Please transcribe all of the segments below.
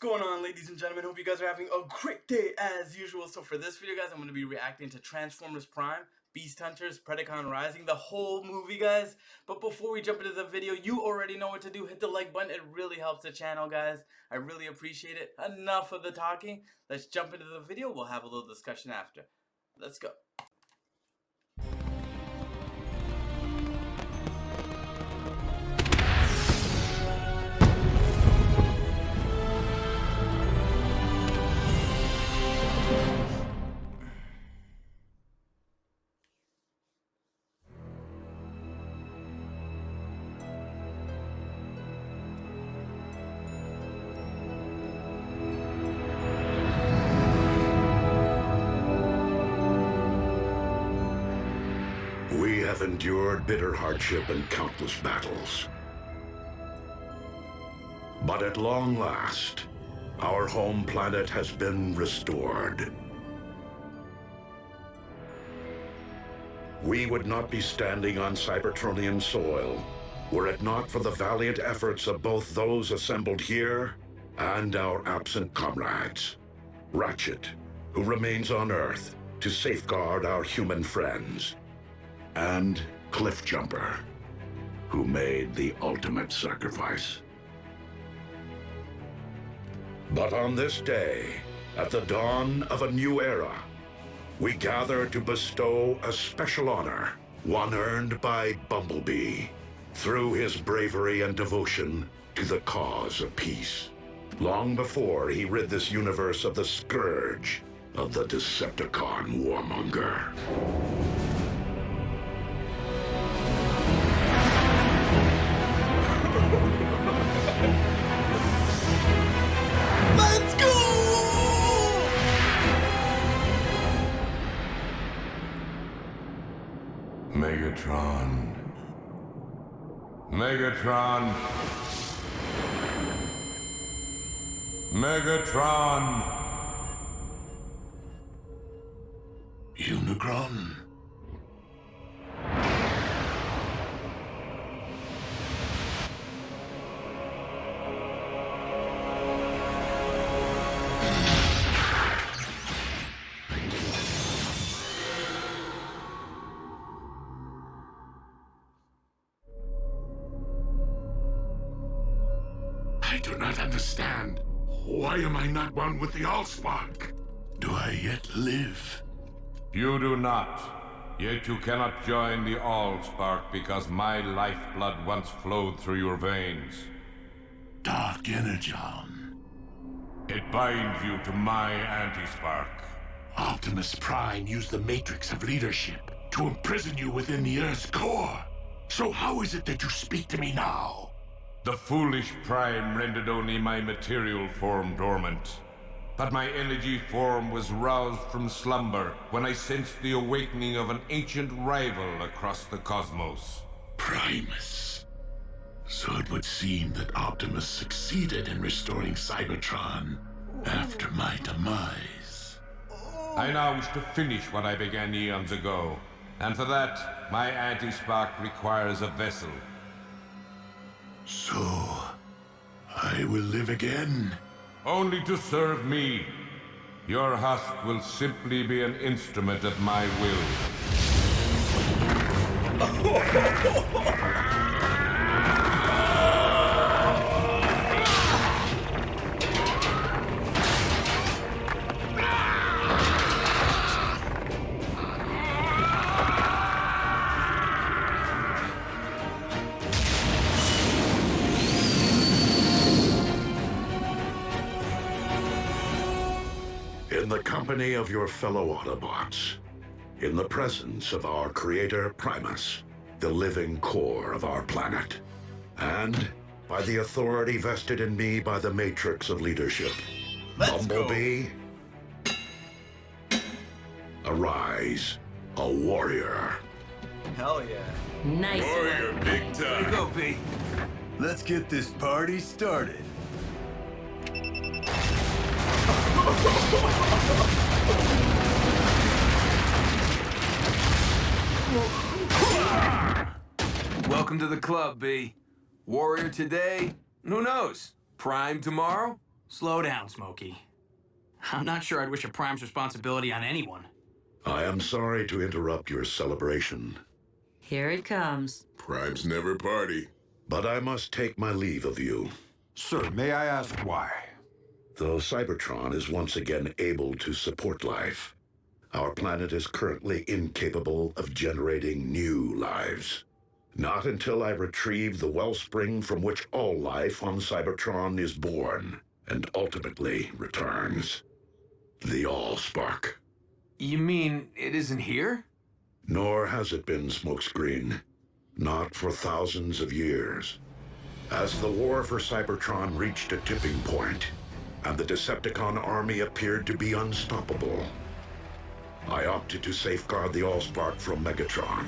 going on, ladies and gentlemen? Hope you guys are having a great day as usual. So for this video, guys, I'm going to be reacting to Transformers Prime, Beast Hunters, Predacon Rising, the whole movie, guys. But before we jump into the video, you already know what to do. Hit the like button. It really helps the channel, guys. I really appreciate it. Enough of the talking. Let's jump into the video. We'll have a little discussion after. Let's go. We have endured bitter hardship and countless battles. But at long last, our home planet has been restored. We would not be standing on Cybertronian soil were it not for the valiant efforts of both those assembled here and our absent comrades. Ratchet, who remains on Earth to safeguard our human friends, and Cliffjumper, who made the ultimate sacrifice. But on this day, at the dawn of a new era, we gather to bestow a special honor, one earned by Bumblebee, through his bravery and devotion to the cause of peace, long before he rid this universe of the scourge of the Decepticon warmonger. Let's go! Megatron. Megatron. Megatron. Unicron. I do not understand. Why am I not one with the Allspark? Do I yet live? You do not. Yet you cannot join the Allspark because my lifeblood once flowed through your veins. Dark Energon. It binds you to my anti-spark. Optimus Prime used the Matrix of leadership to imprison you within the Earth's core. So how is it that you speak to me now? The foolish Prime rendered only my material form dormant. But my energy form was roused from slumber when I sensed the awakening of an ancient rival across the cosmos. Primus. So it would seem that Optimus succeeded in restoring Cybertron after my demise. I now wish to finish what I began eons ago. And for that, my anti-spark requires a vessel. So, I will live again? Only to serve me. Your husk will simply be an instrument of my will. In the company of your fellow Autobots, in the presence of our creator Primus, the living core of our planet, and by the authority vested in me by the Matrix of leadership, Bumblebee, arise, a warrior. Hell yeah. Nice. Warrior, big time. Here you go, B. Let's get this party started. Welcome to the club, B. Warrior today, who knows? Prime tomorrow? Slow down, Smokey. I'm not sure I'd wish a Prime's responsibility on anyone. I am sorry to interrupt your celebration, Here it comes. Primes never party. but I must take my leave of you. Sir, may I ask why? Though Cybertron is once again able to support life, our planet is currently incapable of generating new lives. Not until I retrieve the wellspring from which all life on Cybertron is born and ultimately returns. The Allspark. You mean it isn't here? Nor has it been, Smokescreen. Not for thousands of years. As the war for Cybertron reached a tipping point, and the Decepticon army appeared to be unstoppable, I opted to safeguard the Allspark from Megatron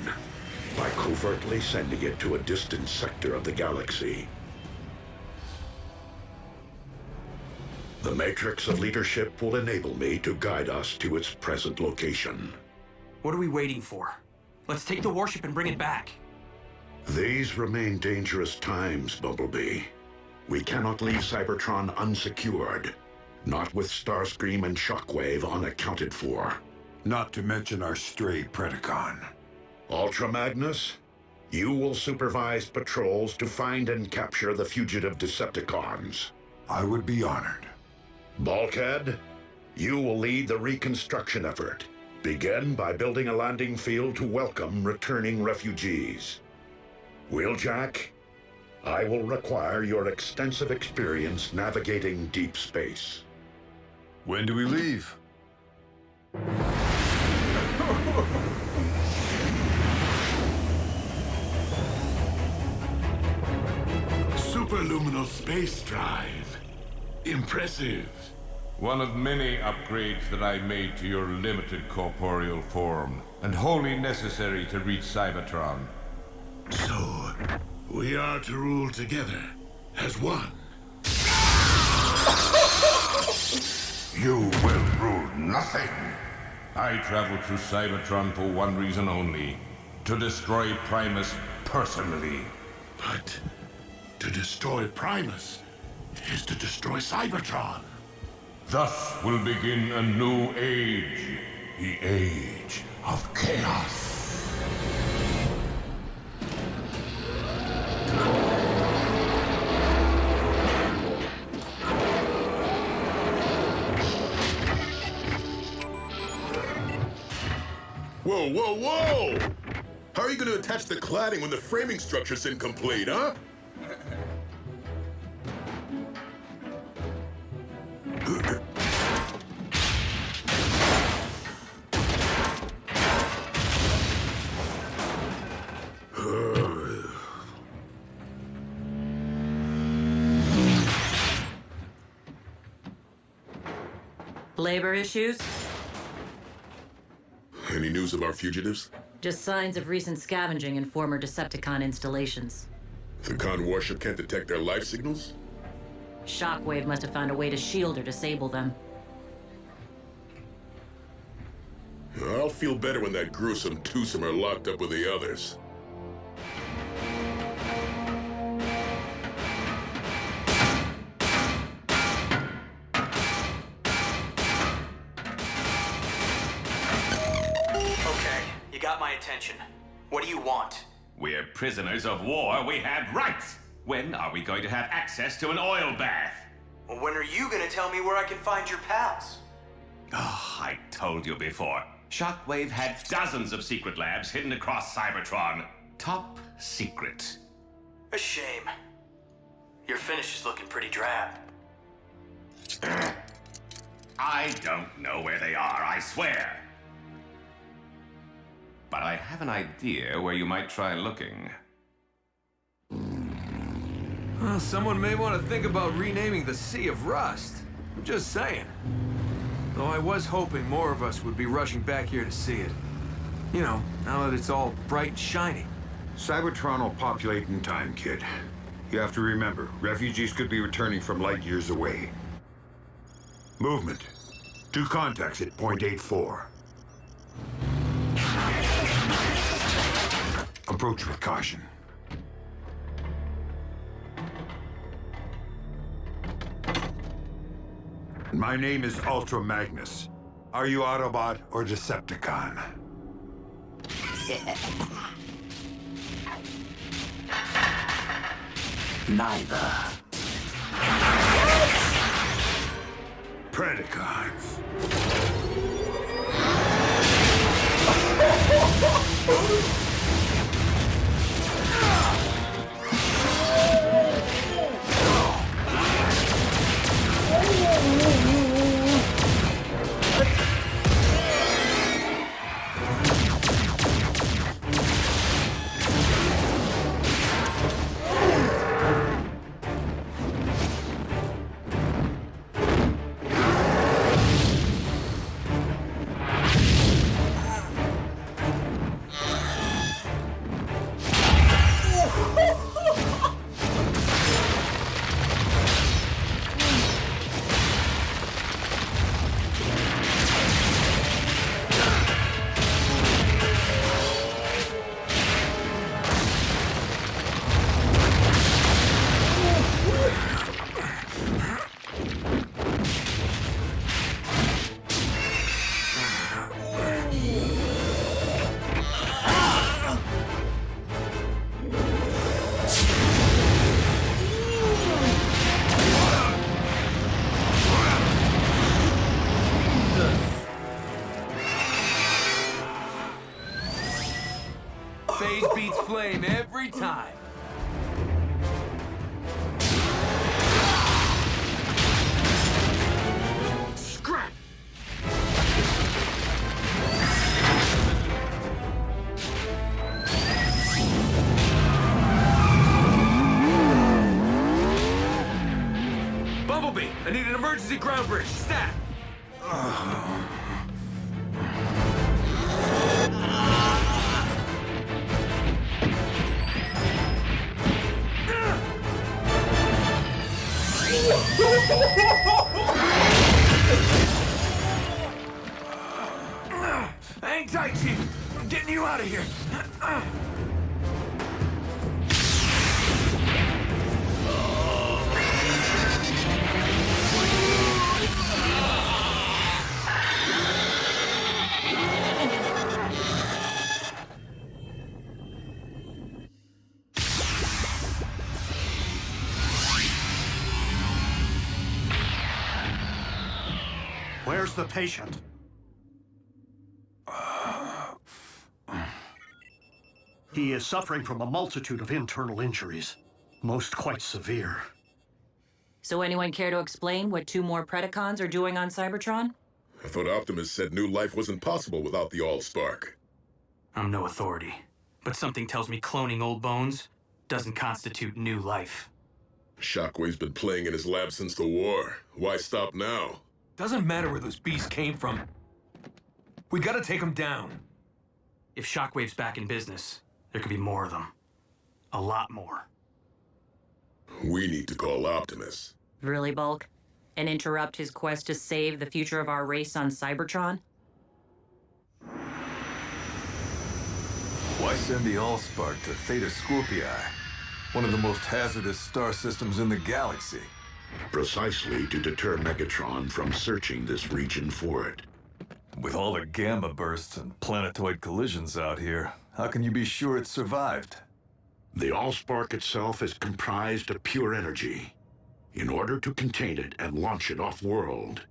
by covertly sending it to a distant sector of the galaxy. The Matrix of Leadership will enable me to guide us to its present location. What are we waiting for? Let's take the warship and bring it back. These remain dangerous times, Bumblebee. We cannot leave Cybertron unsecured, not with Starscream and Shockwave unaccounted for. Not to mention our stray Predacon. Ultra Magnus, you will supervise patrols to find and capture the fugitive Decepticons. I would be honored. Bulkhead, you will lead the reconstruction effort. Begin by building a landing field to welcome returning refugees. Wheeljack, I will require your extensive experience navigating deep space. When do we leave? Superluminal space drive. Impressive. One of many upgrades that I made to your limited corporeal form, and wholly necessary to reach Cybertron. So, we are to rule together as one. You will rule nothing. I traveled through Cybertron for one reason only. To destroy Primus personally. But to destroy Primus is to destroy Cybertron. Thus will begin a new age. The age of chaos. Whoa, whoa, whoa! How are you going to attach the cladding when the framing structure's incomplete, huh? Labor issues? Any news of our fugitives? Just signs of recent scavenging in former Decepticon installations. The Con warship can't detect their life signals? Shockwave must have found a way to shield or disable them. I'll feel better when that gruesome twosome are locked up with the others. Okay, you got my attention. What do you want? We're prisoners of war. We have rights. When are we going to have access to an oil bath? Well, when are you gonna tell me where I can find your pals? Oh, I told you before. Shockwave had dozens of secret labs hidden across Cybertron. Top secret. A shame. Your finish is looking pretty drab. I don't know where they are, I swear. But I have an idea where you might try looking. Well, someone may want to think about renaming the Sea of Rust. I'm just saying. Though I was hoping more of us would be rushing back here to see it. You know, now that it's all bright and shiny. Cybertron will populate in time, kid. You have to remember, refugees could be returning from light years away. Movement. 2 contacts at point 84. Approach with caution. My name is Ultra Magnus. Are you Autobot or Decepticon? Neither. Predacons. Phase beats flame every time. Scrap! Bumblebee, I need an emergency ground bridge. Stat! Hang tight, Chief. I'm getting you out of here. Where's the patient? He is suffering from a multitude of internal injuries, most quite severe. So anyone care to explain what 2 more Predacons are doing on Cybertron? I thought Optimus said new life wasn't possible without the All-Spark. I'm no authority, but something tells me cloning old bones doesn't constitute new life. Shockwave's been playing in his lab since the war. Why stop now? Doesn't matter where those beasts came from. We gotta take them down. If Shockwave's back in business, there could be more of them. A lot more. We need to call Optimus. Really, Bulk? And interrupt his quest to save the future of our race on Cybertron? Why send the Allspark to Theta Scorpii, one of the most hazardous star systems in the galaxy? Precisely to deter Megatron from searching this region for it. With all the gamma bursts and planetoid collisions out here, how can you be sure it survived? The Allspark itself is comprised of pure energy. In order to contain it and launch it off-world,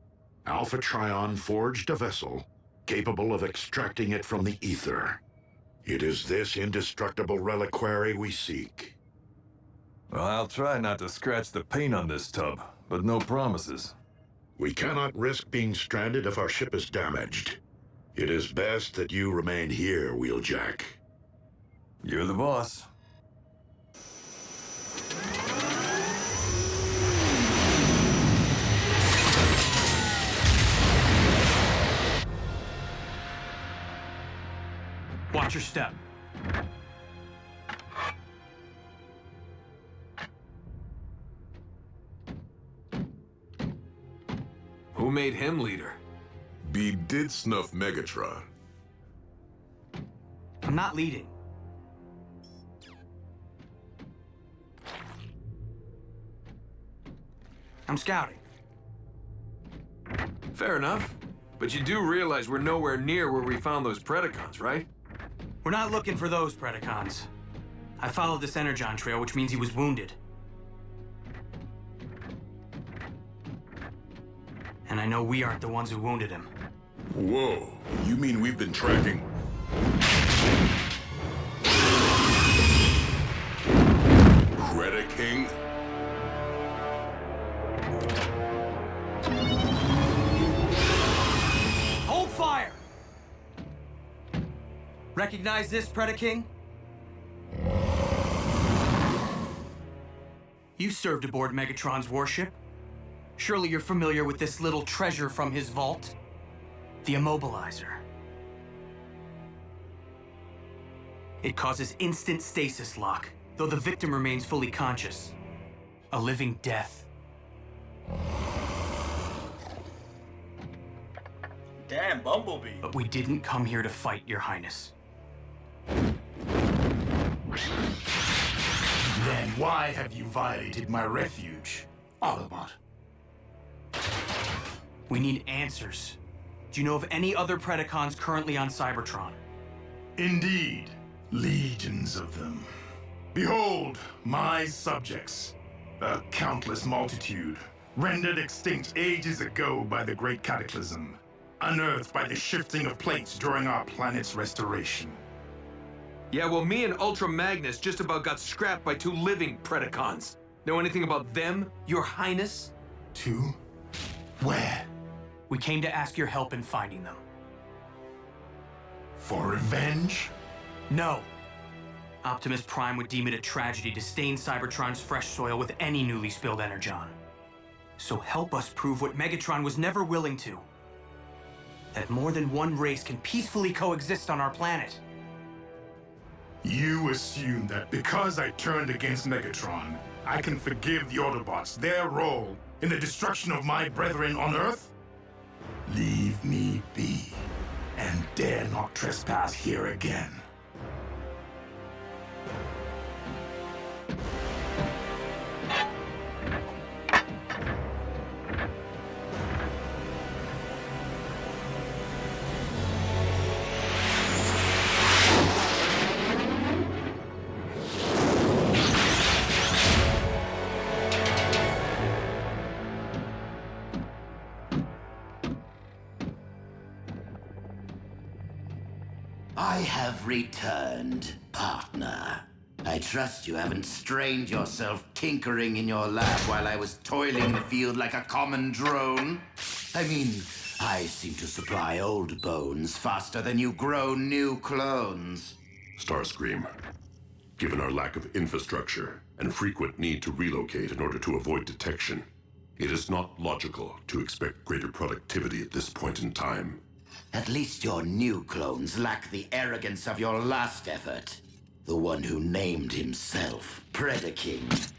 Alpha Trion forged a vessel capable of extracting it from the ether. It is this indestructible reliquary we seek. Well, I'll try not to scratch the paint on this tub, but no promises. We cannot risk being stranded if our ship is damaged. It is best that you remain here, Wheeljack. You're the boss. Watch your step. Who made him leader? B did snuff Megatron. I'm not leading. I'm scouting. Fair enough. But you do realize we're nowhere near where we found those Predacons, right? We're not looking for those Predacons. I followed this Energon trail, which means he was wounded. And I know we aren't the ones who wounded him. Whoa, you mean we've been tracking... Predaking? Hold fire! Recognize this, Predaking? You served aboard Megatron's warship. Surely you're familiar with this little treasure from his vault? The immobilizer. It causes instant stasis lock, though the victim remains fully conscious. A living death. Damn, Bumblebee. But we didn't come here to fight, Your Highness. Then why have you violated my refuge, Autobot? We need answers. Do you know of any other Predacons currently on Cybertron? Indeed, legions of them. Behold, my subjects, a countless multitude, rendered extinct ages ago by the Great Cataclysm, unearthed by the shifting of plates during our planet's restoration. Yeah, well, me and Ultra Magnus just about got scrapped by 2 living Predacons. Know anything about them, Your Highness? 2? Where? We came to ask your help in finding them. For revenge? No. Optimus Prime would deem it a tragedy to stain Cybertron's fresh soil with any newly spilled energon. So help us prove what Megatron was never willing to. That more than one race can peacefully coexist on our planet. You assume that because I turned against Megatron, I can forgive the Autobots their role in the destruction of my brethren on Earth? Leave me be, and dare not trespass here again. I have returned, partner. I trust you haven't strained yourself tinkering in your lab while I was toiling the field like a common drone. I mean, I seem to supply old bones faster than you grow new clones. Starscream, given our lack of infrastructure and frequent need to relocate in order to avoid detection, it is not logical to expect greater productivity at this point in time. At least your new clones lack the arrogance of your last effort. The one who named himself Predaking.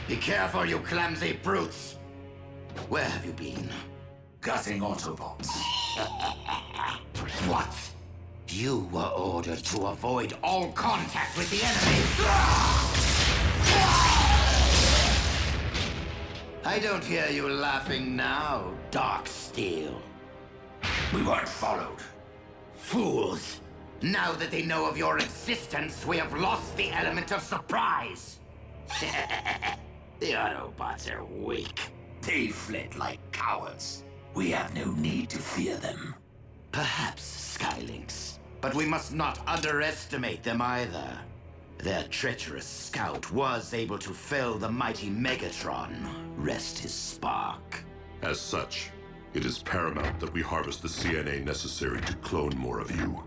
Be careful, you clumsy brutes! Where have you been? Gutting Autobots. What? You were ordered to avoid all contact with the enemy! I don't hear you laughing now, Darksteel. We weren't followed. Fools! Now that they know of your existence, we have lost the element of surprise! The Autobots are weak. They fled like cowards. We have no need to fear them. Perhaps, Skylynx. But we must not underestimate them either. Their treacherous scout was able to fell the mighty Megatron. Rest his spark. As such, it is paramount that we harvest the CNA necessary to clone more of you.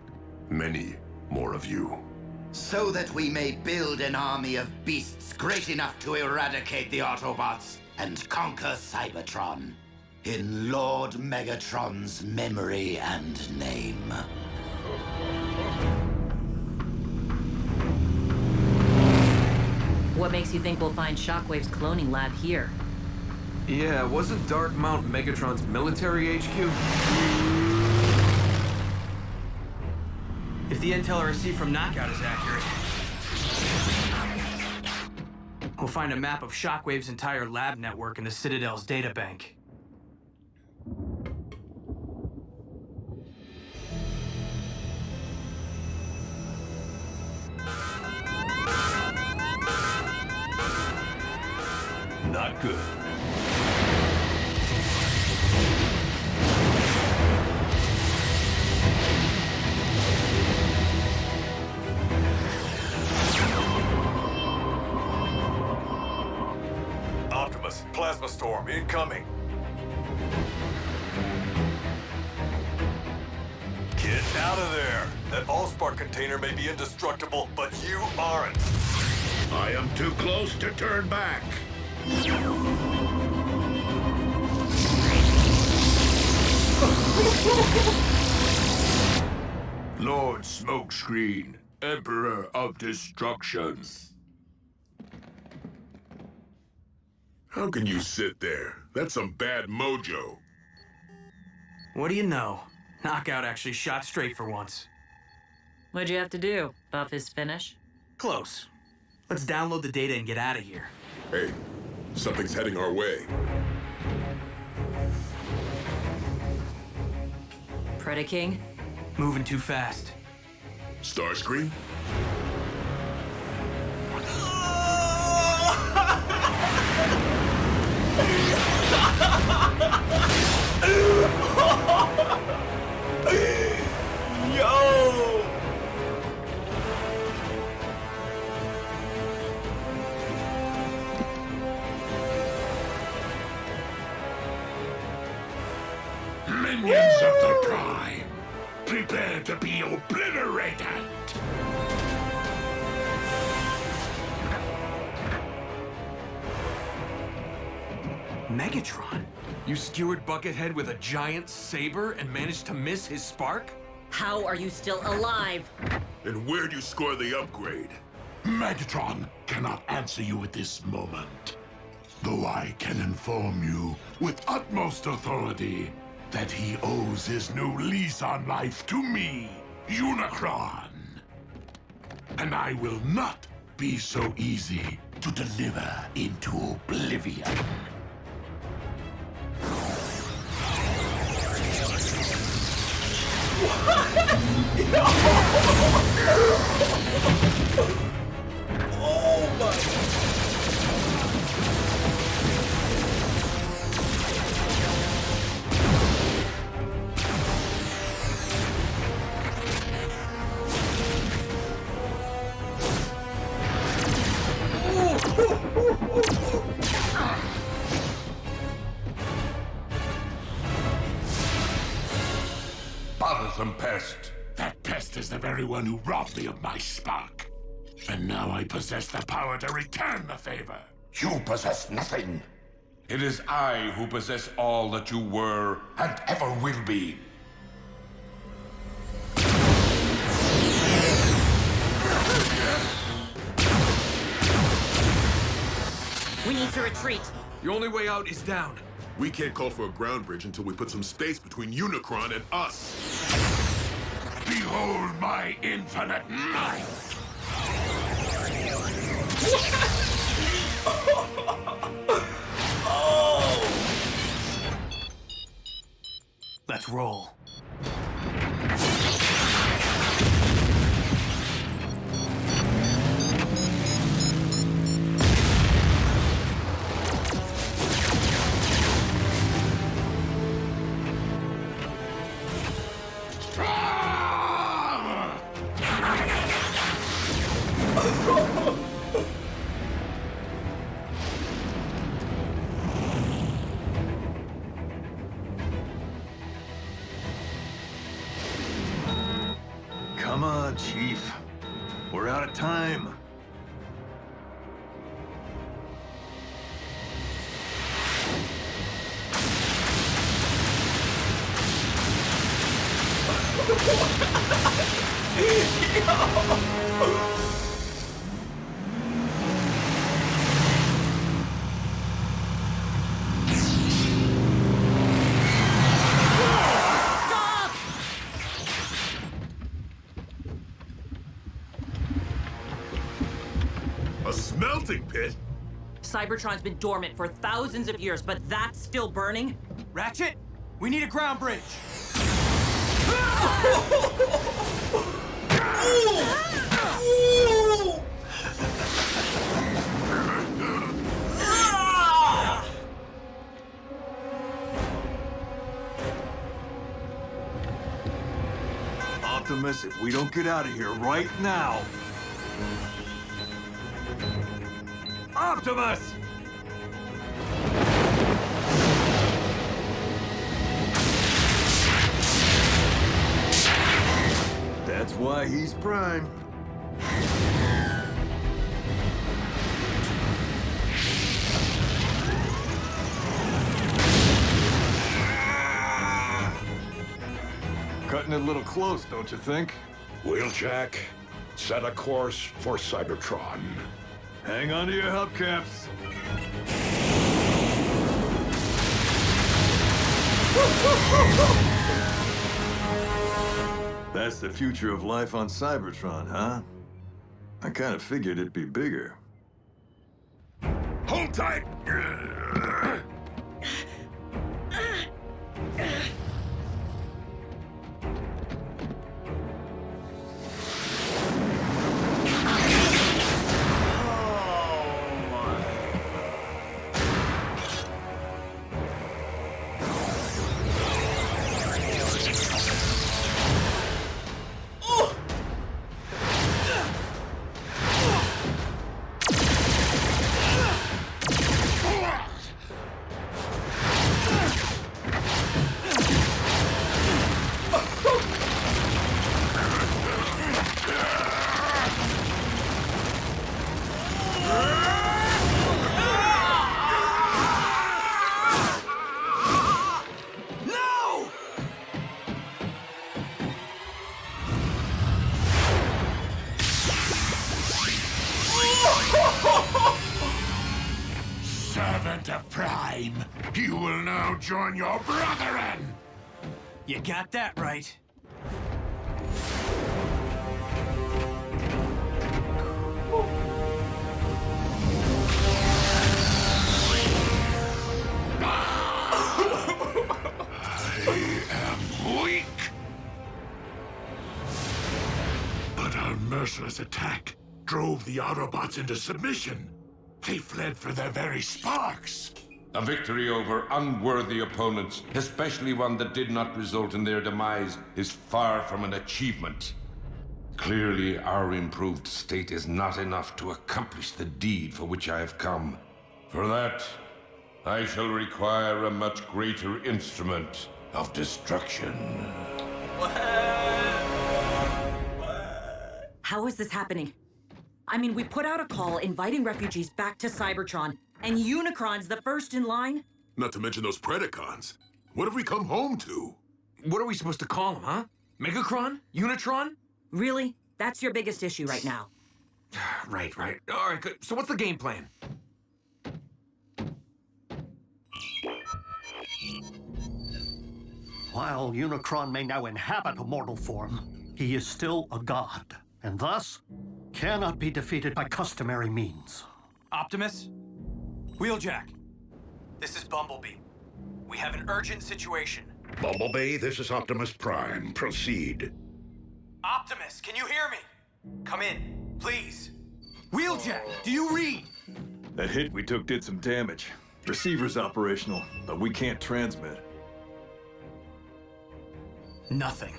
Many more of you. So that we may build an army of beasts great enough to eradicate the Autobots and conquer Cybertron. In Lord Megatron's memory and name. What makes you think we'll find Shockwave's cloning lab here? Yeah, wasn't Dark Mount Megatron's military HQ? If the intel I received from Knockout is accurate, We'll find a map of Shockwave's entire lab network in the Citadel's databank. Not good. Optimus, plasma storm incoming. Get out of there. That Allspark container may be indestructible, but you aren't. I am too close to turn back. Lord Smokescreen, Emperor of Destruction. How can you sit there? That's some bad mojo. What do you know? Knockout actually shot straight for once. What'd you have to do? Buff his finish? Close. Let's download the data and get out of here. Hey, something's heading our way. Predaking? Moving too fast. Starscream? Yo! Minions of the Prime, prepare to be obliterated! Megatron? You skewered Buckethead with a giant saber and managed to miss his spark? How are you still alive? And where'd you score the upgrade? Megatron cannot answer you at this moment, though I can inform you with utmost authority that he owes his new lease on life to me, Unicron. And I will not be so easy to deliver into oblivion. Oh my! Bothersome pest. That pest is the very one who robbed me of my spark. And now I possess the power to return the favor. You possess nothing. It is I who possess all that you were and ever will be. We need to retreat. The only way out is down. We can't call for a ground bridge until we put some space between Unicron and us. Behold my infinite might! Let's roll. Come on, Chief. We're out of time. A smelting pit? Cybertron's been dormant for thousands of years, but that's still burning? Ratchet, we need a ground bridge. Optimus, if we don't get out of here right now... Optimus! That's why he's Prime. Cutting it a little close, don't you think? Wheeljack, set a course for Cybertron. Hang on to your hubcaps. That's the future of life on Cybertron, huh? I kind of figured it'd be bigger. Hold tight! Servant of Prime, you will now join your brethren! You got that right. I am weak. But our merciless attack drove the Autobots into submission. They fled for their very sparks. A victory over unworthy opponents, especially one that did not result in their demise, is far from an achievement. Clearly, our improved state is not enough to accomplish the deed for which I have come. For that, I shall require a much greater instrument of destruction. How is this happening? I mean, we put out a call inviting refugees back to Cybertron, and Unicron's the first in line? Not to mention those Predacons. What have we come home to? What are we supposed to call them, huh? Megatron? Unicron? Really? That's your biggest issue right now. Right. All right, good. So what's the game plan? While Unicron may now inhabit a mortal form, he is still a god, and thus cannot be defeated by customary means. Optimus? Wheeljack? This is Bumblebee. We have an urgent situation. Bumblebee, this is Optimus Prime. Proceed. Optimus, can you hear me? Come in, please. Wheeljack, do you read? That hit we took did some damage. Receiver's operational, but we can't transmit. Nothing.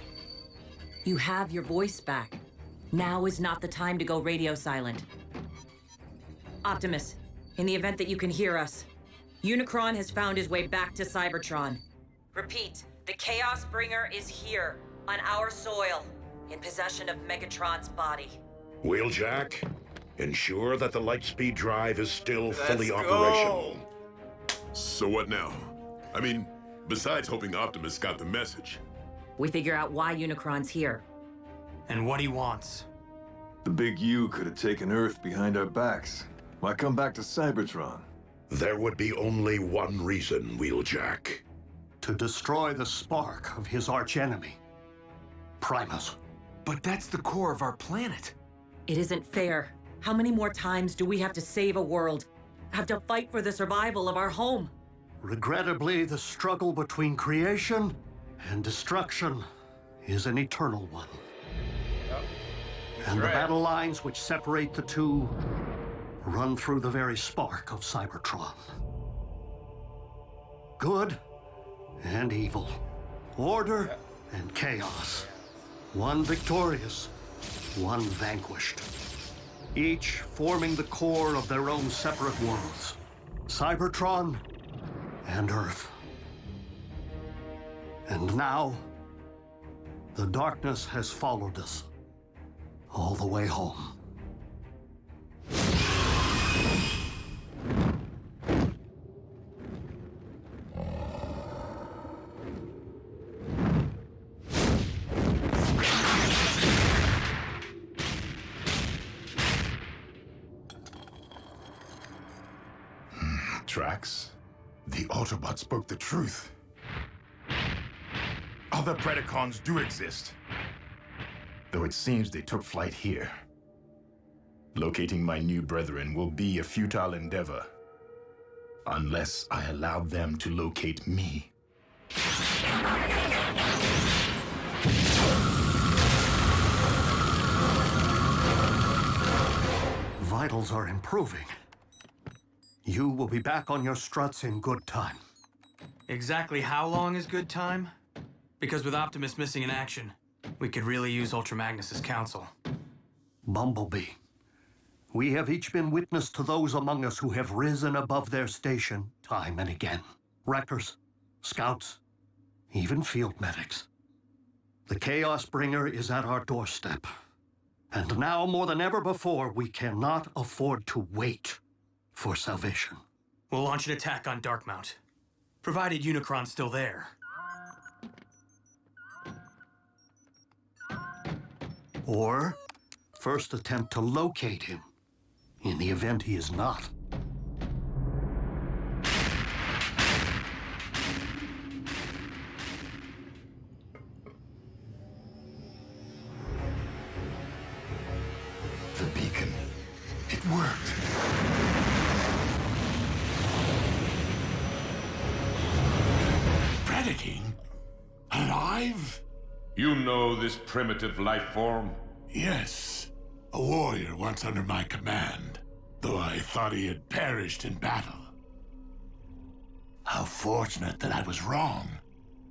You have your voice back. Now is not the time to go radio silent. Optimus, in the event that you can hear us, Unicron has found his way back to Cybertron. Repeat, the Chaos Bringer is here, on our soil, in possession of Megatron's body. Wheeljack, ensure that the Lightspeed drive is still fully Let's operational. So what now? I mean, besides hoping Optimus got the message. We figure out why Unicron's here. And what he wants. The big U could have taken Earth behind our backs. Why come back to Cybertron? There would be only one reason, Wheeljack. To destroy the spark of his archenemy, Primus. But that's the core of our planet. It isn't fair. How many more times do we have to save a world? have to fight for the survival of our home. Regrettably, the struggle between creation and destruction is an eternal one. And the battle lines which separate the two run through the very spark of Cybertron. Good and evil. Order and chaos. One victorious, one vanquished. Each forming the core of their own separate worlds. Cybertron and Earth. And now, the darkness has followed us all the way home. Drax, the Autobot spoke the truth. Other Predacons do exist, though it seems they took flight here. Locating my new brethren will be a futile endeavor, unless I allow them to locate me. Vitals are improving. You will be back on your struts in good time. Exactly how long is good time? Because with Optimus missing in action, we could really use Ultra Magnus's counsel. Bumblebee, we have each been witness to those among us who have risen above their station time and again. Wreckers, scouts, even field medics. The Chaos Bringer is at our doorstep. And now more than ever before, we cannot afford to wait for salvation. We'll launch an attack on Darkmount, provided Unicron's still there. Or first attempt to locate him, in the event he is not. The beacon, it worked. Predaking? Alive? You know this primitive life form? Yes. A warrior once under my command, though I thought he had perished in battle. How fortunate that I was wrong,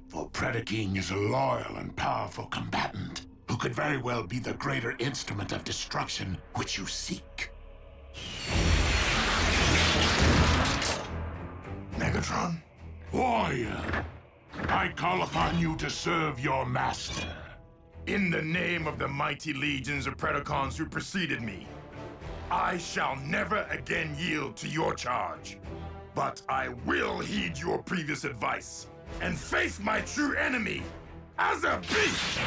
for Predaking is a loyal and powerful combatant who could very well be the greater instrument of destruction which you seek. Megatron? Warrior, I call upon you to serve your master. In the name of the mighty legions of Predacons who preceded me, I shall never again yield to your charge. But I will heed your previous advice and face my true enemy as a beast!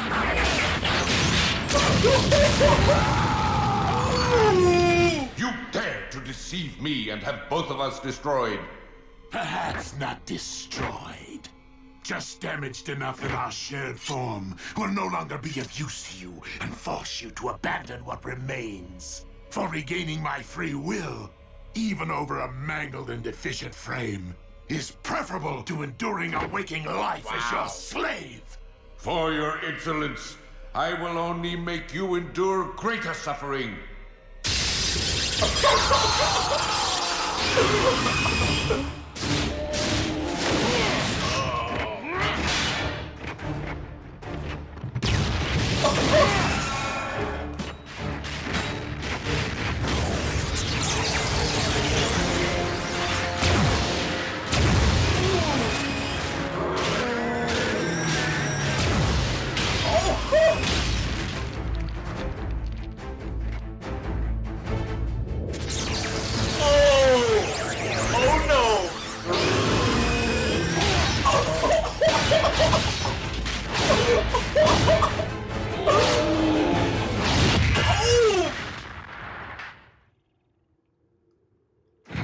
You dare to deceive me and have both of us destroyed. Perhaps not destroyed. Just damaged enough that our shared form will no longer be of use to you and force you to abandon what remains. For regaining my free will, even over a mangled and deficient frame, is preferable to enduring a waking life as your slave. For your insolence, I will only make you endure greater suffering.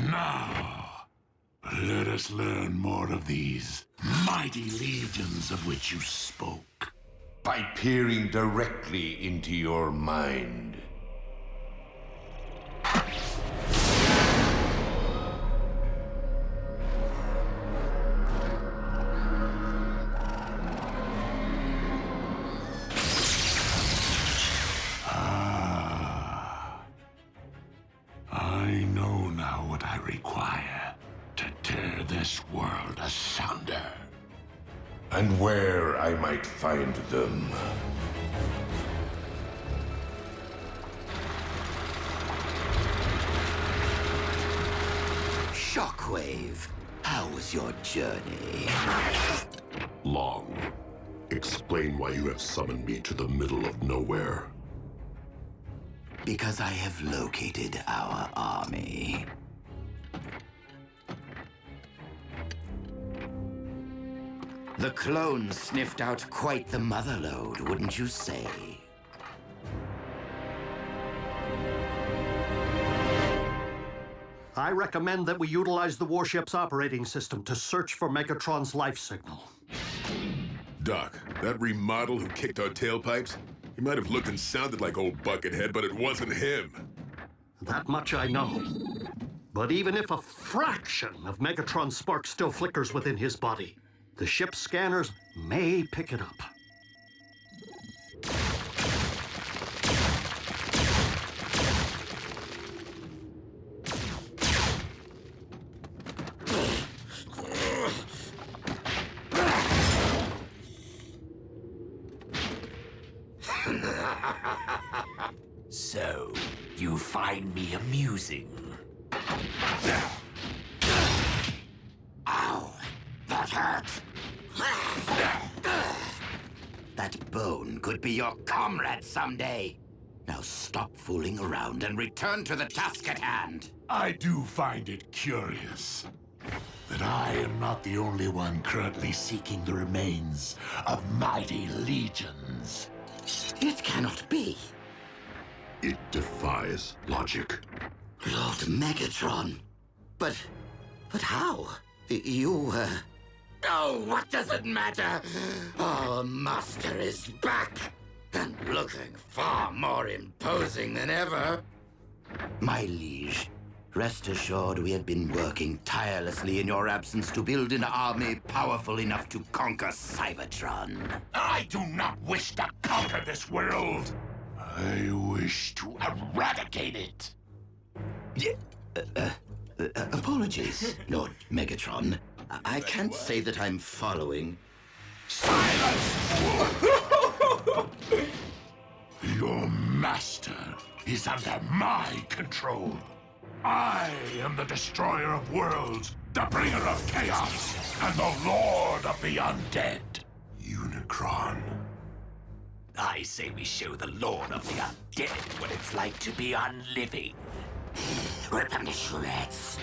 Now, let us learn more of these mighty legions of which you spoke. By peering directly into your mind. this world asunder. And where I might find them. Shockwave, how was your journey? Long. Explain why you have summoned me to the middle of nowhere. Because I have located our army. The clones sniffed out quite the motherlode, wouldn't you say? I recommend that we utilize the warship's operating system to search for Megatron's life signal. Doc, that remodel who kicked our tailpipes, he might have looked and sounded like old Buckethead, but it wasn't him. That much I know. But even if a fraction of Megatron's spark still flickers within his body, the ship's scanners may pick it up. So, you find me amusing? Ow! That hurt! That bone could be your comrade someday. Now stop fooling around and return to the task at hand. I do find it curious that I am not the only one currently seeking the remains of mighty legions. It cannot be. It defies logic. Lord Megatron. But how? You, Oh, what does it matter? Our master is back, and looking far more imposing than ever. My liege, rest assured we have been working tirelessly in your absence to build an army powerful enough to conquer Cybertron. I do not wish to conquer this world. I wish to eradicate it. Apologies, Lord Megatron. I can't say that I'm following. Silence! Your master is under my control. I am the destroyer of worlds, the bringer of chaos, and the lord of the undead. Unicron. I say we show the lord of the undead what it's like to be unliving. Rip them to shreds.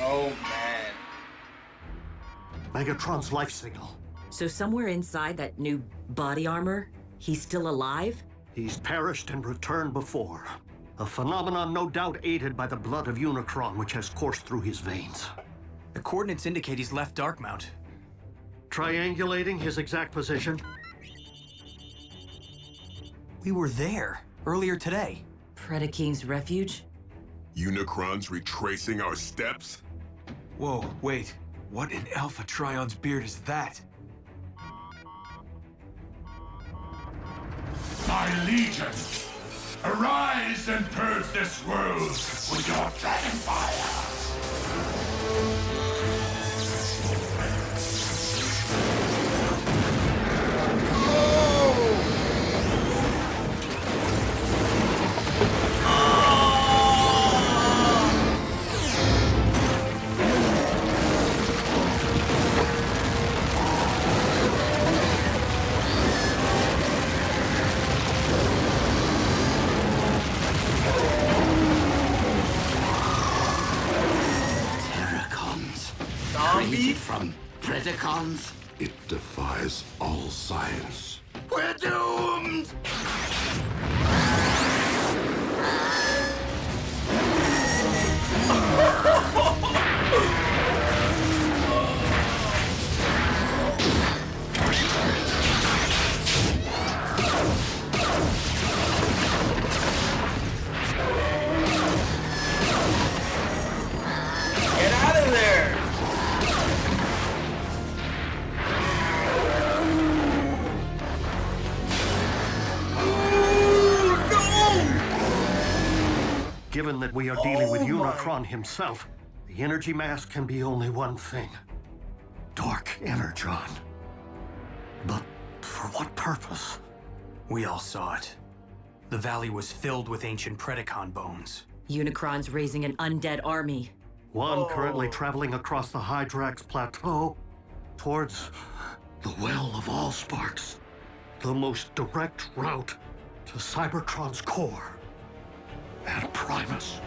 Oh, man. Megatron's life signal. So somewhere inside that new body armor, he's still alive? He's perished and returned before. A phenomenon no doubt aided by the blood of Unicron, which has coursed through his veins. The coordinates indicate he's left Darkmount. Triangulating his exact position. We were there earlier today. Predaking's refuge? Unicron's retracing our steps? Whoa, wait. What in Alpha Trion's beard is that? My legion, arise and purge this world with your dragon fire! Created from Predacons? It defies all science. We're doomed! Get out of there! Given that we are dealing with Unicron himself, the energy mask can be only one thing. Dark Energon. But for what purpose? We all saw it. The valley was filled with ancient Predacon bones. Unicron's raising an undead army. One currently traveling across the Hydrax Plateau towards the Well of Allsparks, the most direct route to Cybertron's core and Primus.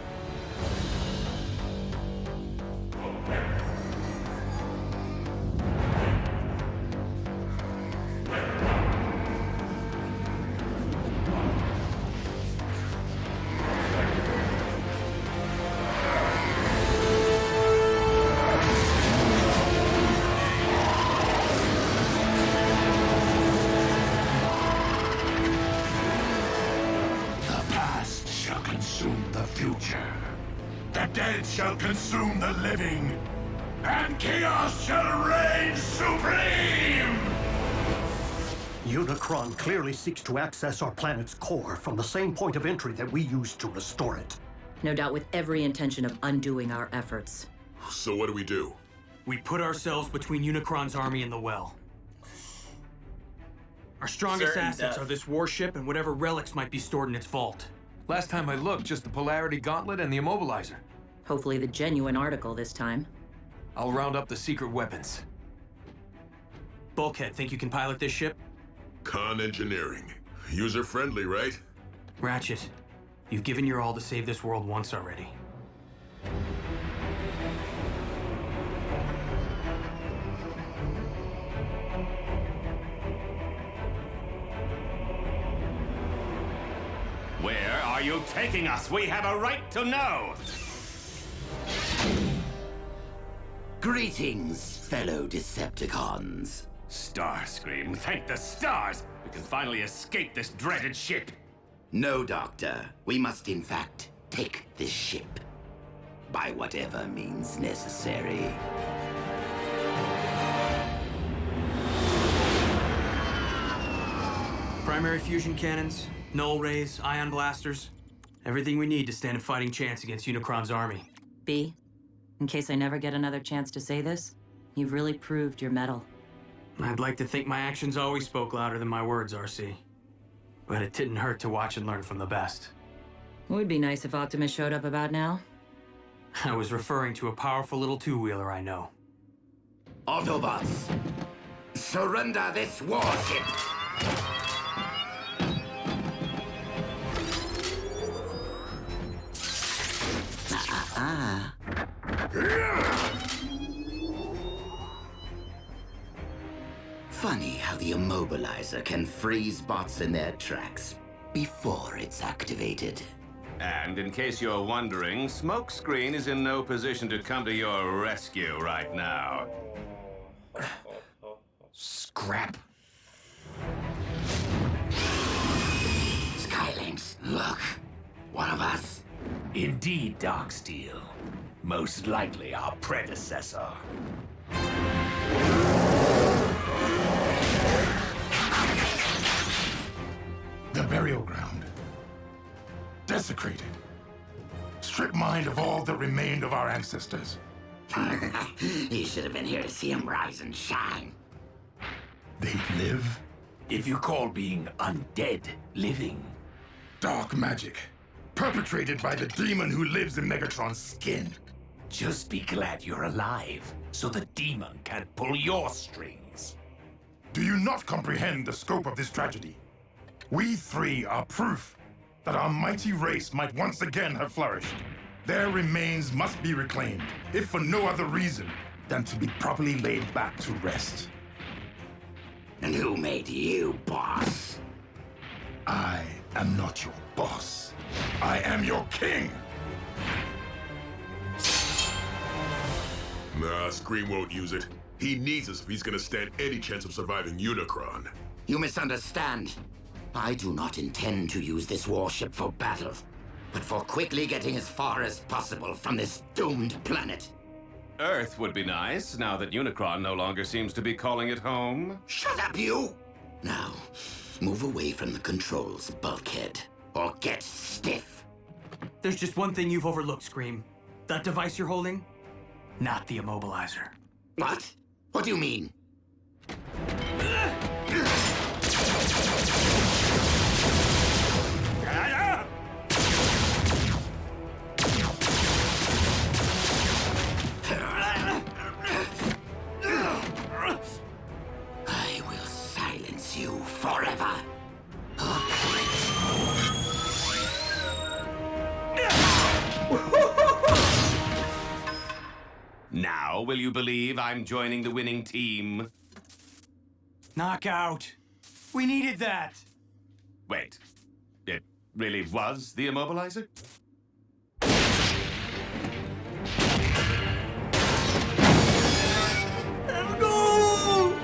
The dead shall consume the living, and chaos shall reign supreme! Unicron clearly seeks to access our planet's core from the same point of entry that we used to restore it. No doubt with every intention of undoing our efforts. So what do we do? We put ourselves between Unicron's army and the well. Our strongest Certain assets death. are this warship and whatever relics might be stored in its vault. Last time I looked, just the Polarity Gauntlet and the Immobilizer. Hopefully the genuine article this time. I'll round up the secret weapons. Bulkhead, think you can pilot this ship? Con engineering. User-friendly, right? Ratchet, you've given your all to save this world once already. Where are you taking us? We have a right to know! Greetings, fellow Decepticons. Starscream, thank the stars! We can finally escape this dreaded ship! No, Doctor. We must, in fact, take this ship. By whatever means necessary. Primary fusion cannons, null rays, ion blasters. Everything we need to stand a fighting chance against Unicron's army. B, in case I never get another chance to say this, you've really proved your mettle. I'd like to think my actions always spoke louder than my words, RC. But it didn't hurt to watch and learn from the best. It would be nice if Optimus showed up about now. I was referring to a powerful little two-wheeler I know. Autobots, surrender this warship! Funny how the Immobilizer can freeze bots in their tracks before it's activated. And in case you're wondering, Smokescreen is in no position to come to your rescue right now. Scrap. Skylinks, look. One of us. Indeed, Darksteel. Most likely our predecessor. The burial ground. Desecrated. Stripped mined of all that remained of our ancestors. You should have been here to see him rise and shine. They live? If you call being undead living. Dark magic. Perpetrated by the demon who lives in Megatron's skin. Just be glad you're alive, so the demon can't pull your strings. Do you not comprehend the scope of this tragedy? We three are proof that our mighty race might once again have flourished. Their remains must be reclaimed, if for no other reason than to be properly laid back to rest. And who made you boss? I am not your boss. I am your king! Nah, Scream won't use it. He needs us if he's gonna stand any chance of surviving Unicron. You misunderstand. I do not intend to use this warship for battle, but for quickly getting as far as possible from this doomed planet. Earth would be nice, now that Unicron no longer seems to be calling it home. Shut up, you! Now, move away from the controls, bulkhead, or get stiff. There's just one thing you've overlooked, Scream. That device you're holding? Not the immobilizer. What? What do you mean? I will silence you forever. Now, will you believe I'm joining the winning team? Knockout! We needed that! Wait, it really was the immobilizer? No!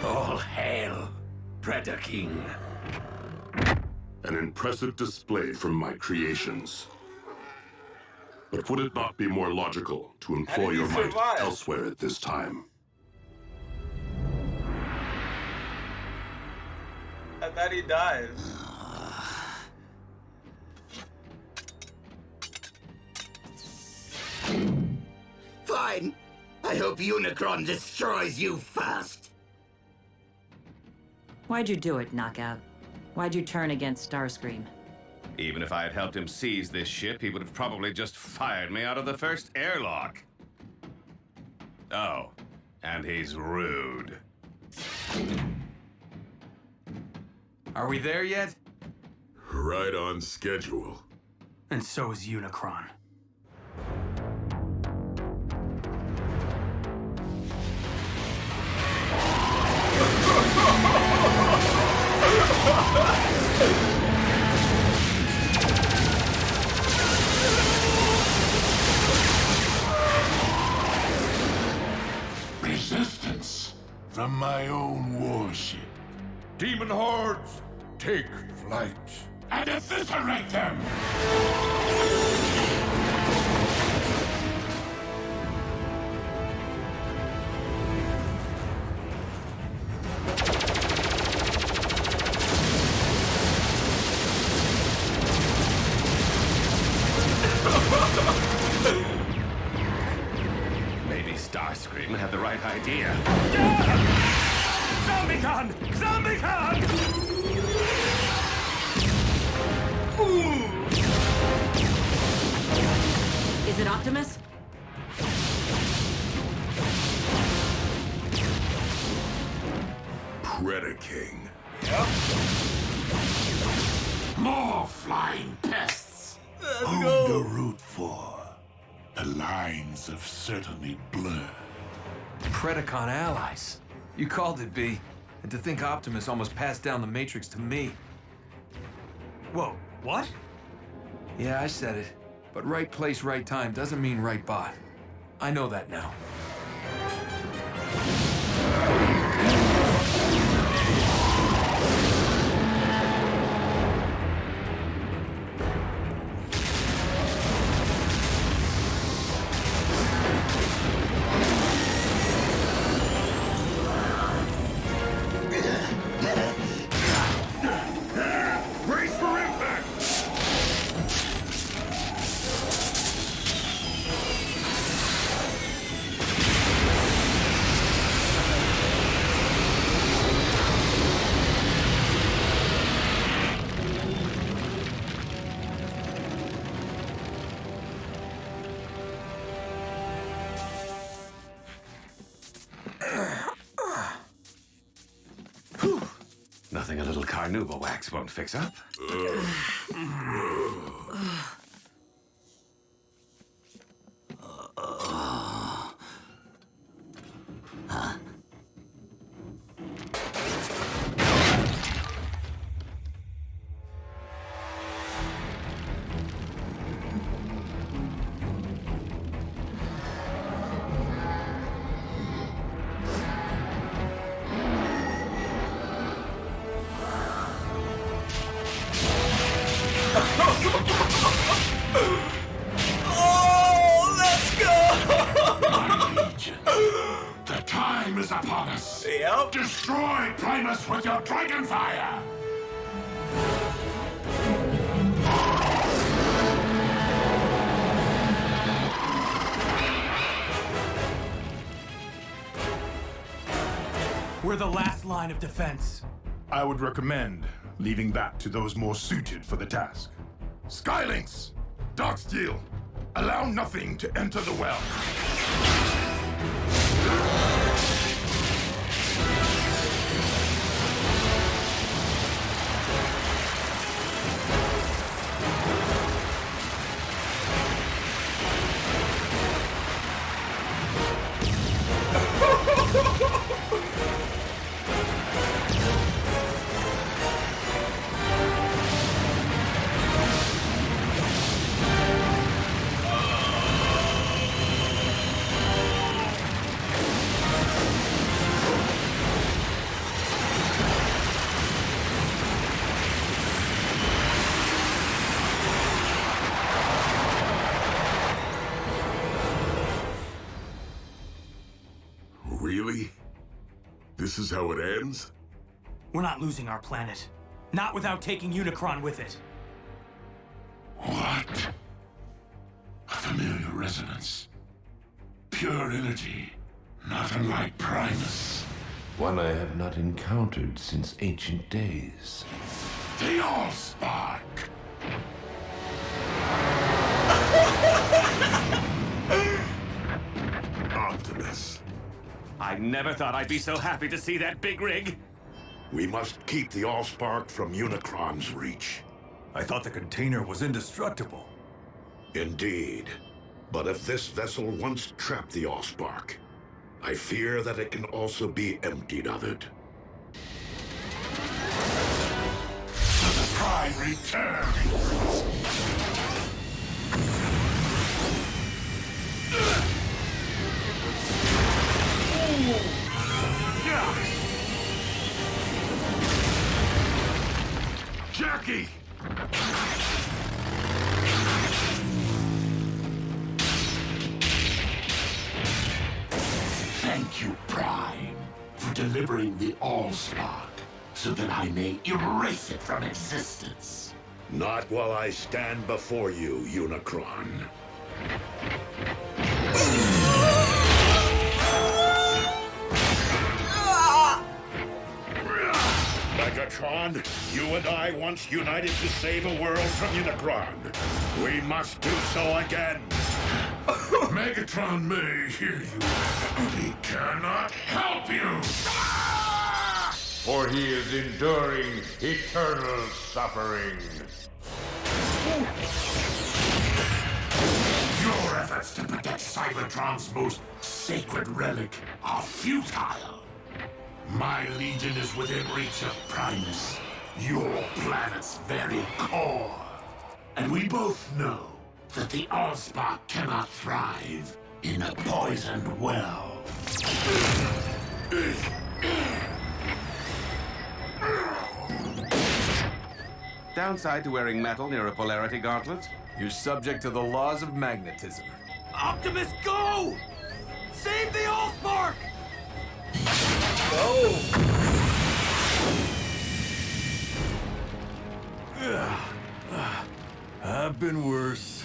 All hail, Predaking. An impressive display from my creations. But would it not be more logical to employ your might elsewhere at this time? I thought he died. Fine. I hope Unicron destroys you first. Why'd you do it, Knockout? Why'd you turn against Starscream? Even if I had helped him seize this ship, he would have probably just fired me out of the first airlock. Oh, and he's rude. Are we there yet? Right on schedule. And so is Unicron. Resistance from my own warship. Demon hordes, take flight. And eviscerate them! Maybe Starscream had the right idea. Zombicon! Zombicon! Is it Optimus? Predaking. More flying pests. Whom to root for? The lines have certainly blurred. Predacon allies. You called it, B. And to think Optimus almost passed down the Matrix to me. Whoa, what? Yeah, I said it. But right place, right time doesn't mean right bot. I know that now. Brace for impact! Nothing a little carnauba wax won't fix up. Huh? Oh, let's go! My legion, the time is upon us. Yep. Destroy Primus with your dragon fire. We're the last line of defense. I would recommend leaving that to those more suited for the task. Skylinks, Darksteel, allow nothing to enter the well. Really? This is how it ends? We're not losing our planet. Not without taking Unicron with it. What? A familiar resonance. Pure energy, not unlike Primus. One I have not encountered since ancient days. The Allspark! Optimus, I never thought I'd be so happy to see that big rig. we must keep the Allspark from Unicron's reach. I thought the container was indestructible. Indeed. But if this vessel once trapped the Allspark, I fear that it can also be emptied of it. The Prime returns! Jackie! Thank you, Prime, for delivering the Allspark, so that I may erase it from existence. Not while I stand before you, Unicron. Megatron, you and I once united to save a world from Unicron. We must do so again. Megatron may hear you, but he cannot help you! For he is enduring eternal suffering. Your efforts to protect Cybertron's most sacred relic are futile. My legion is within reach of Primus, your planet's very core. And we both know that the Allspark cannot thrive in a poisoned well. Downside to wearing metal near a polarity gauntlet? You're subject to the laws of magnetism. Optimus, go! Save the Allspark! Go! I've been worse.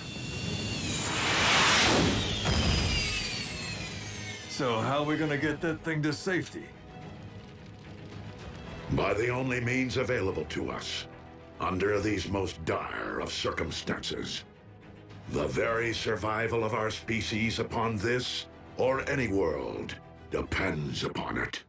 So how are we gonna get that thing to safety? By the only means available to us, under these most dire of circumstances. The very survival of our species upon this, or any world, depends upon it.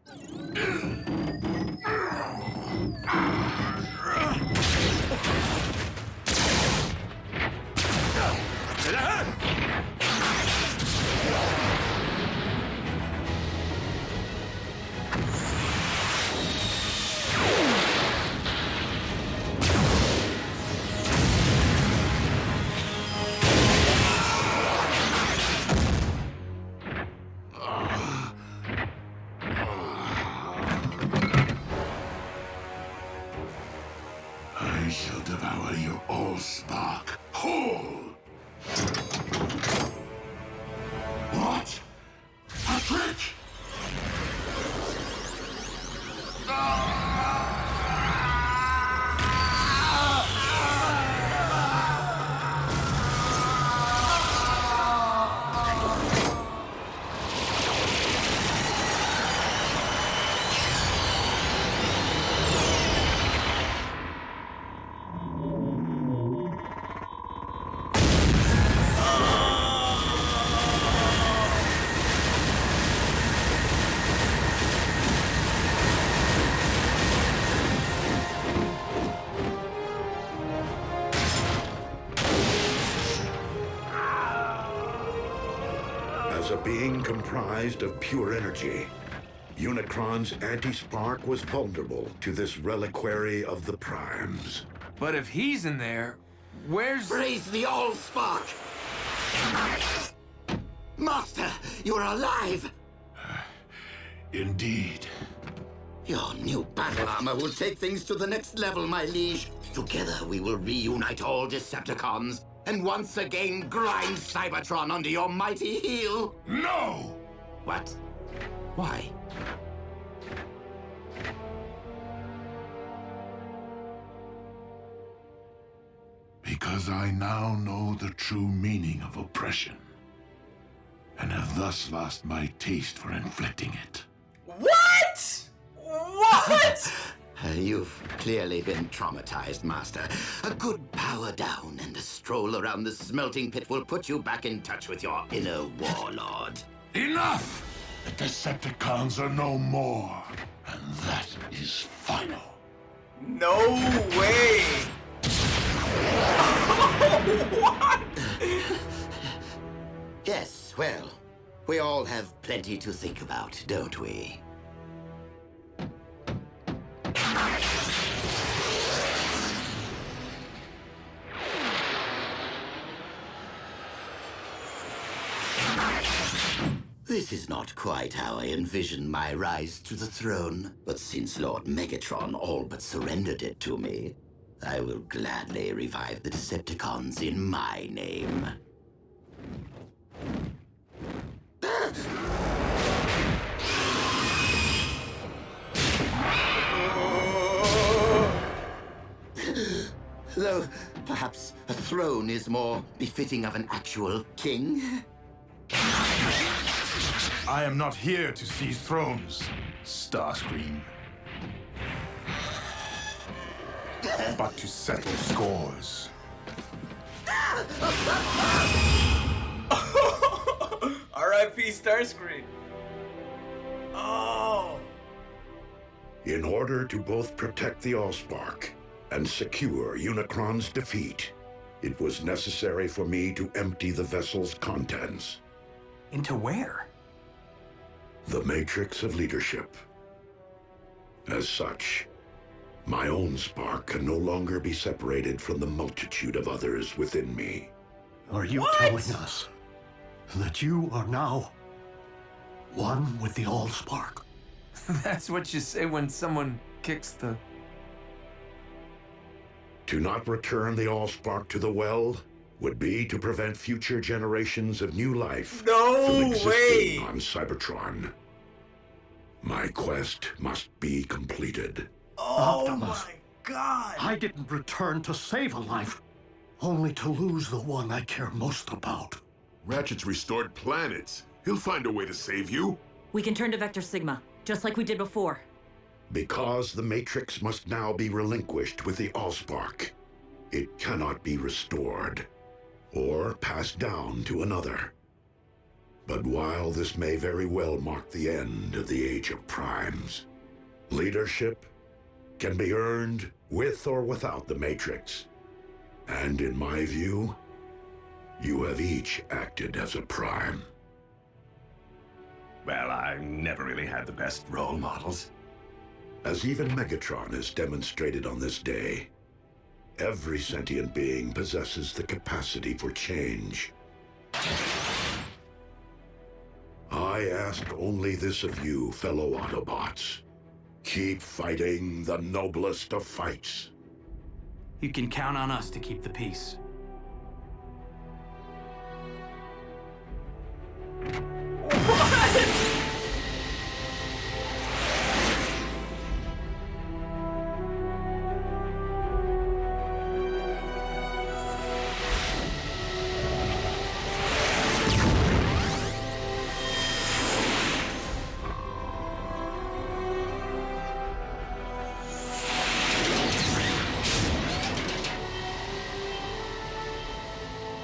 I shall devour your Allspark whole! What? A trick? As a being comprised of pure energy, Unicron's anti-spark was vulnerable to this reliquary of the Primes. But if he's in there, where's... Raise the Allspark! Master, you're alive! Indeed. Your new battle armor will take things to the next level, my liege. Together we will reunite all Decepticons and once again grind Cybertron under your mighty heel. No! What? Why? Because I now know the true meaning of oppression, and have thus lost my taste for inflicting it. What? What? You've clearly been traumatized, Master. A good power down and a stroll around the smelting pit will put you back in touch with your inner warlord. Enough! The Decepticons are no more, and that is final. No way! What? Yes, well, we all have plenty to think about, don't we? This is not quite how I envisioned my rise to the throne, but since Lord Megatron all but surrendered it to me, I will gladly revive the Decepticons in my name. Though, perhaps a throne is more befitting of an actual king. I am not here to seize thrones, Starscream. But to settle scores. R.I.P. Starscream. Oh. In order to both protect the Allspark and secure Unicron's defeat, it was necessary for me to empty the vessel's contents. Into where? The Matrix of Leadership. As such, my own spark can no longer be separated from the multitude of others within me. Are you telling us that you are now one with the Allspark? That's what you say when someone kicks the... To not return the Allspark to the well would be to prevent future generations of new life from existing on Cybertron. My quest must be completed. Oh Optimus, my God! I didn't return to save a life, only to lose the one I care most about. Ratchet's restored planets. He'll find a way to save you. We can turn to Vector Sigma, just like we did before. Because the Matrix must now be relinquished with the Allspark, it cannot be restored or passed down to another. But while this may very well mark the end of the Age of Primes, leadership can be earned with or without the Matrix. And in my view, you have each acted as a Prime. Well, I never really had the best role models. As even Megatron has demonstrated on this day, every sentient being possesses the capacity for change. I ask only this of you, fellow Autobots. Keep fighting the noblest of fights. You can count on us to keep the peace.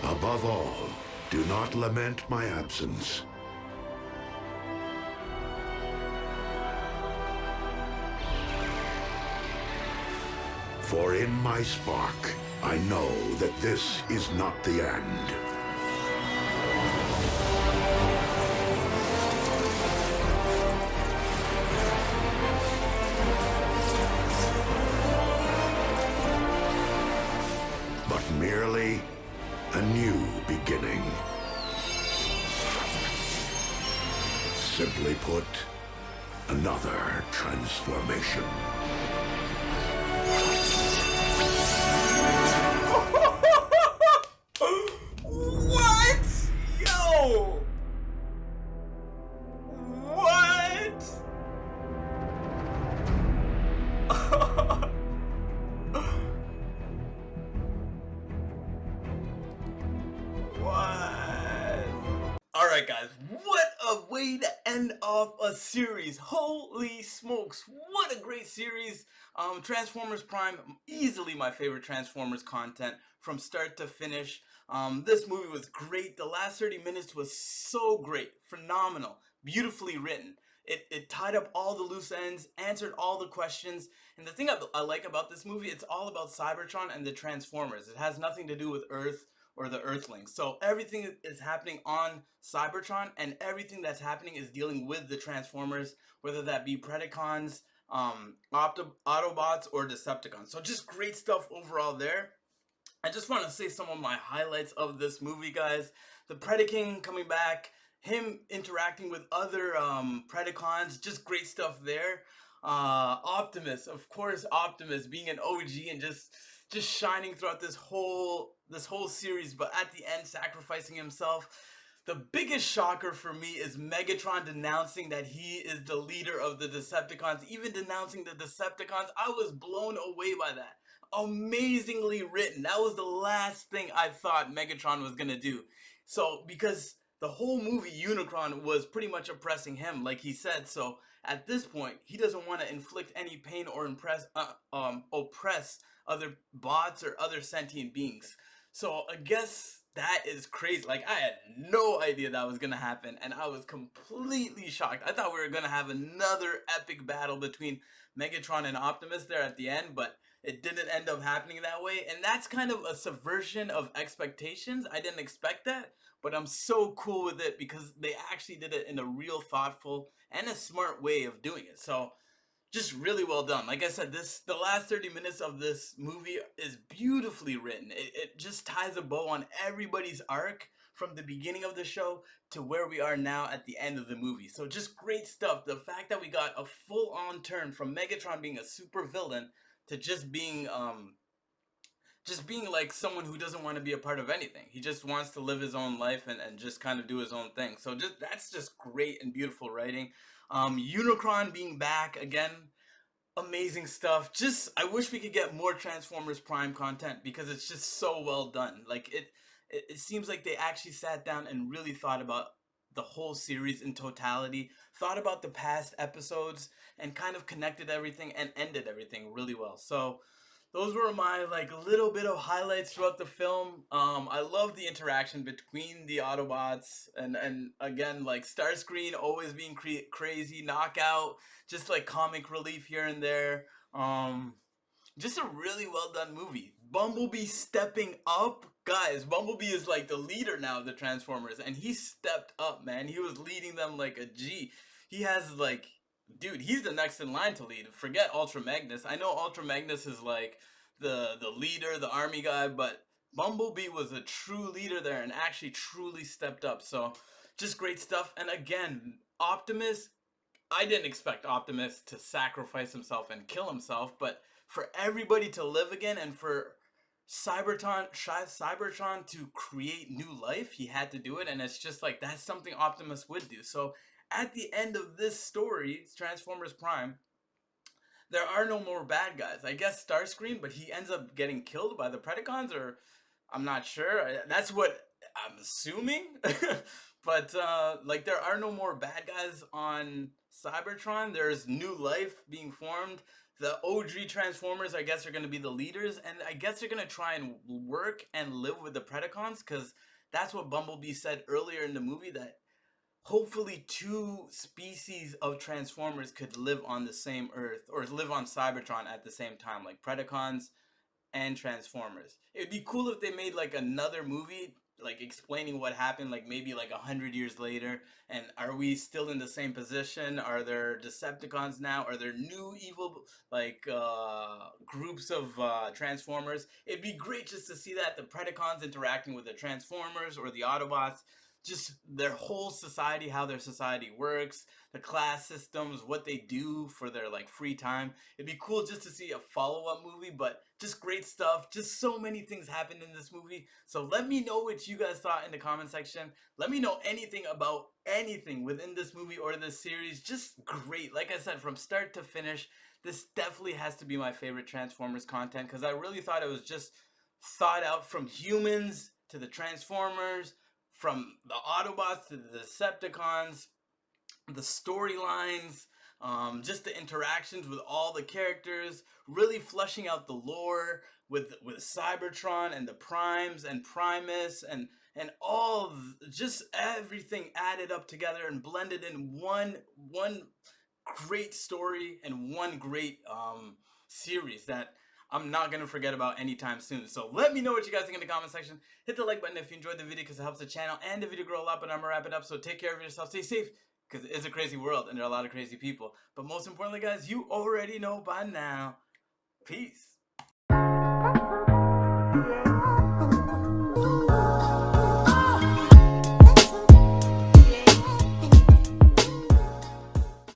Above all, do not lament my absence. For in my spark, I know that this is not the end. But merely a new beginning. Simply put, another transformation. What? Yo! What? Alright guys, what a way to end off a series. Holy smokes, what a great series. Transformers Prime, easily my favorite Transformers content from start to finish. This movie was great. The last 30 minutes was so great, phenomenal, beautifully written. It tied up all the loose ends, answered all the questions. And the thing I like about this movie, it's all about Cybertron and the Transformers. It has nothing to do with Earth or the Earthlings. So everything is happening on Cybertron, and everything that's happening is dealing with the Transformers, whether that be Predacons, Autobots, or Decepticons. So just great stuff overall there. I just want to say some of my highlights of this movie, guys. The Predaking coming back, him interacting with other Predacons, just great stuff there. Optimus, of course, Optimus being an OG and just shining throughout this whole series, but at the end sacrificing himself. The biggest shocker for me is Megatron denouncing that he is the leader of the Decepticons, even denouncing the Decepticons. I was blown away by that. Amazingly written. That was the last thing I thought Megatron was gonna do. So, because the whole movie Unicron was pretty much oppressing him, like he said, so at this point, he doesn't want to inflict any pain or oppress other bots or other sentient beings. So I guess that is crazy. Like, I had no idea that was gonna happen, and I was completely shocked. I thought we were gonna have another epic battle between Megatron and Optimus there at the end, but it didn't end up happening that way. And that's kind of a subversion of expectations. I didn't expect that, but I'm so cool with it because they actually did it in a real thoughtful and a smart way of doing it. So just really well done. Like I said, the last 30 minutes of this movie is beautifully written. It just ties a bow on everybody's arc from the beginning of the show to where we are now at the end of the movie. So just great stuff. The fact that we got a full-on turn from Megatron being a super villain to just being like someone who doesn't want to be a part of anything. He just wants to live his own life and just kind of do his own thing. So that's just great and beautiful writing. Unicron being back again, amazing stuff. Just, I wish we could get more Transformers Prime content because it's just so well done. Like it seems like they actually sat down and really thought about the whole series in totality, thought about the past episodes, and kind of connected everything and ended everything really well. So those were my little bit of highlights throughout the film. I love the interaction between the Autobots and again, like Starscream always being crazy, Knockout, just like comic relief here and there. Just a really well done movie. Bumblebee stepping up. Guys, Bumblebee is like the leader now of the Transformers, and he stepped up, man. He was leading them like a G. He has like, dude, he's the next in line to lead. Forget Ultra Magnus. I know Ultra Magnus is like the leader, the army guy, but Bumblebee was a true leader there and actually truly stepped up. So just great stuff. And again, Optimus, I didn't expect Optimus to sacrifice himself and kill himself, but for everybody to live again and for Cybertron to create new life, he had to do it, and it's just like that's something Optimus would do. So at the end of this story, Transformers Prime, there are no more bad guys. I guess Starscream, but he ends up getting killed by the Predacons, or I'm not sure. That's what I'm assuming. But like there are no more bad guys on Cybertron. There's new life being formed. The OG Transformers, I guess, are going to be the leaders, and I guess they're going to try and work and live with the Predacons, because that's what Bumblebee said earlier in the movie, that hopefully 2 species of Transformers could live on the same Earth, or live on Cybertron at the same time, like Predacons and Transformers. It'd be cool if they made like another movie, like explaining what happened, like maybe like 100 years later, and are we still in the same position? Are there Decepticons now? Are there new evil like groups of Transformers? It'd be great just to see that, the Predacons interacting with the Transformers or the Autobots, just their whole society, how their society works, the class systems, what they do for their like free time. It'd be cool just to see a follow-up movie, but just great stuff. Just so many things happened in this movie. So let me know what you guys thought in the comment section. Let me know anything about anything within this movie or this series. Just great. Like I said, from start to finish, this definitely has to be my favorite Transformers content, because I really thought it was just thought out, from humans to the Transformers, from the Autobots to the Decepticons, the storylines, just the interactions with all the characters, really fleshing out the lore with Cybertron and the Primes and Primus and all just everything added up together and blended in one great story and one great series that I'm not going to forget about anytime soon. So let me know what you guys think in the comment section. Hit the like button if you enjoyed the video, because it helps the channel and the video grow a lot. But I'm going to wrap it up. So take care of yourself. Stay safe, because it is a crazy world and there are a lot of crazy people. But most importantly, guys, you already know by now. Peace.